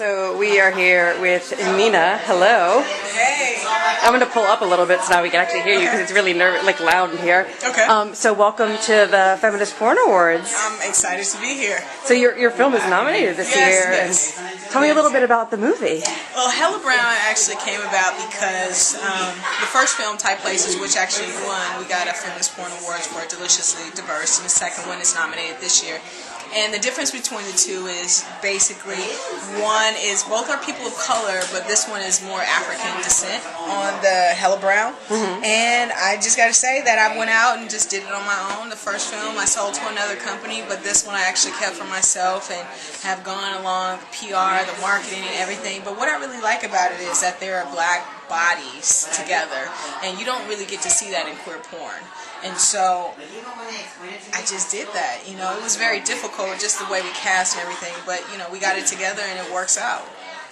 So we are here with Nenna. Hello. Hey. I'm going to pull up a little bit so now we can actually hear you because it's really loud in here. Okay. So welcome to the Feminist Porn Awards. I'm excited to be here. So your film is nominated this year. Yes. And tell me a little bit about the movie. Well, Hella Brown actually came about because the first film, Tight Places, which actually won, we got a Feminist Porn Awards for Deliciously Diverse, and the second one is nominated this year. And the difference between the two is basically one is both are people of color, but this one is more African descent on the Hella Brown. Mm-hmm. And I just got to say that I went out and just did it on my own. The first film I sold to another company, but this one I actually kept for myself and have gone along the PR, the marketing, and everything. But what I really like about it is that there are black bodies together, and you don't really get to see that in queer porn. And so I just did that. You know, it was very difficult, just the way we cast and everything, but you know, we got it together and it works out.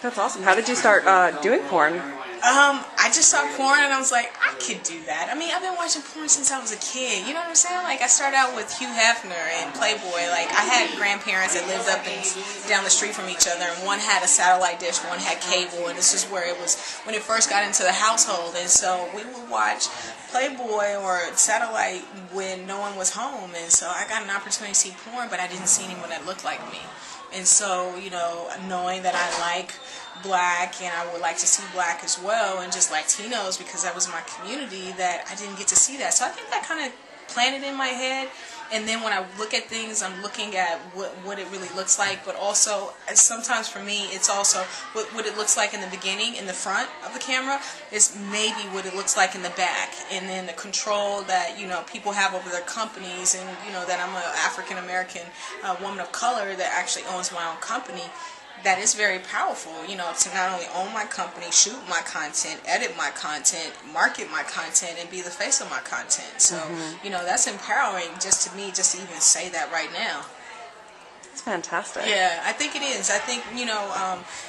That's awesome. How did you start doing porn? I just saw porn and I was like, I could do that. I mean, I've been watching porn since I was a kid. You know what I'm saying? Like, I started out with Hugh Hefner and Playboy. Like, I had grandparents that lived up and down the street from each other, and one had a satellite dish, one had cable, and this is where it was when it first got into the household. And so we would watch Playboy or satellite when no one was home, and so I got an opportunity to see porn, but I didn't see anyone that looked like me. And so, you know, knowing that I like black and I would like to see black as well, and just Latinos because that was my community, that I didn't get to see that. So I think that kind of planted in my head. And then when I look at things, I'm looking at what it really looks like, but also sometimes for me it's also what it looks like in the beginning, in the front of the camera, is maybe what it looks like in the back, and then the control that, you know, people have over their companies, and you know that I'm an African American woman of color that actually owns my own company. That is very powerful, you know, to not only own my company, shoot my content, edit my content, market my content, and be the face of my content. So, you know, that's empowering just to me, just to even say that right now. It's fantastic. Yeah, I think it is. I think, you know,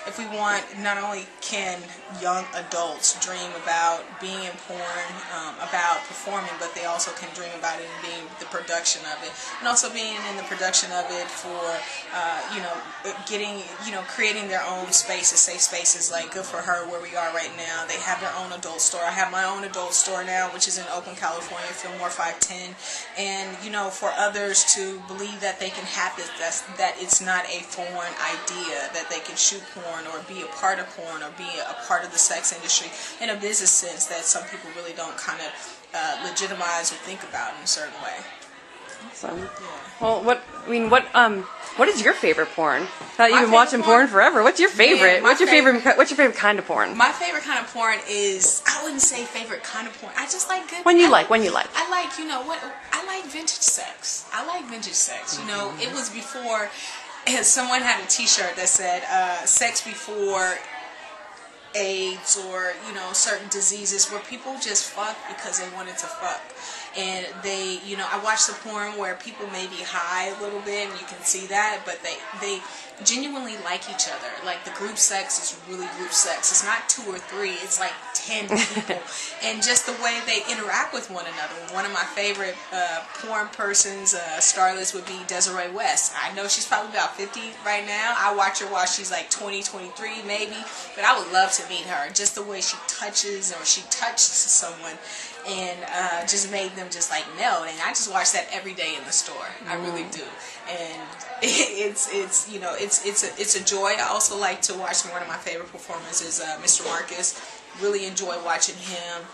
if we want, not only can young adults dream about being in porn, about performing, but they also can dream about it and being the production of it, and also being in the production of it for, you know, getting, you know, creating their own spaces, safe spaces, like Good For Her, where we are right now. They have their own adult store. I have my own adult store now, which is in Oakland, California, Fillmore 510, and, you know, for others to believe that they can have this, that it's not a foreign idea, that they can shoot porn or be a part of porn or be a part of the sex industry in a business sense that some people really don't kind of legitimize or think about in a certain way. Awesome. Yeah. Well, what is your favorite porn? You've been watching porn forever. What's your favorite? Yeah, what's your favorite kind of porn? My favorite kind of porn is, I wouldn't say favorite kind of porn. I just like good. When you like. I like, you know what? I like vintage sex. I like vintage sex. You know, it was before. Someone had a T-shirt that said "Sex before AIDS," or, you know, certain diseases where people just fuck because they wanted to fuck. And they, you know, I watch the porn where people may be high a little bit, and you can see that, but they genuinely like each other. Like, the group sex is really group sex. It's not 2 or 3, it's like 10 people. And just the way they interact with one another. One of my favorite porn persons, starlets, would be Desiree West. I know she's probably about 50 right now. I watch her while she's like 20, 23 maybe, but I would love to meet her. Just the way she touches, or she touched someone, and just made them just like melt. And I just watch that every day in the store. I really do. And it's you know, it's a joy. I also like to watch one of my favorite performances, Mr. Marcus. Really enjoy watching him.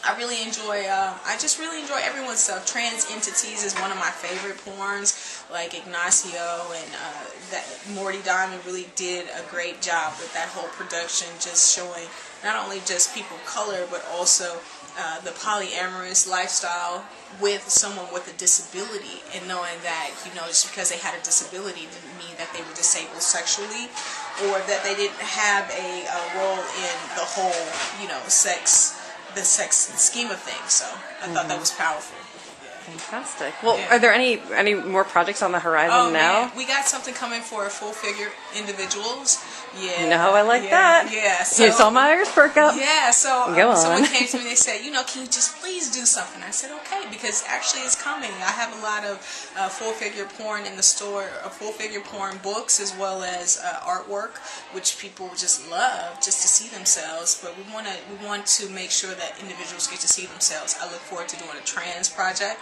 I just really enjoy everyone's stuff. Trans Entities is one of my favorite porns, like Ignacio, and that Morty Diamond really did a great job with that whole production, just showing not only just people of color, but also the polyamorous lifestyle with someone with a disability, and knowing that, you know, just because they had a disability didn't mean that they were disabled sexually, or that they didn't have a role in the whole, you know, the sex scheme of things. So I thought that was powerful. Yeah. Fantastic. Well, Yeah. are there any more projects on the horizon now? Man. We got something coming for full figure individuals. Yeah. You know how I like that. Yeah. You saw my ears perk up. Yeah. So Go on. someone came to me and they said, can you just please do something? I said, okay, because actually it's coming. I have a lot of full figure porn in the store, full figure porn books as well as artwork, which people just love just to see themselves. But we want to make sure that individuals get to see themselves. I look forward to doing a trans project.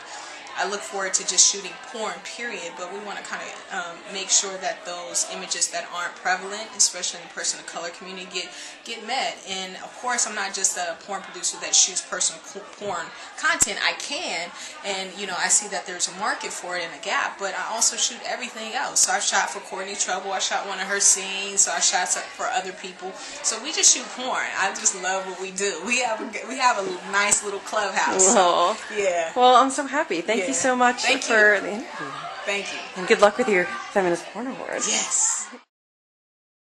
I look forward to just shooting porn, period, but we want to kind of make sure that those images that aren't prevalent, especially in the person of color community, get met. And of course, I'm not just a porn producer that shoots personal porn content. I can, and I see that there's a market for it and a gap, but I also shoot everything else. So I shot for Courtney Trouble, I shot one of her scenes, so I shot for other people. So we just shoot porn. I just love what we do. We have a nice little clubhouse. So, yeah. Well, I'm so happy. Thank you so much for the interview. Thank you. And good luck with your Feminist Porn Awards. Yes.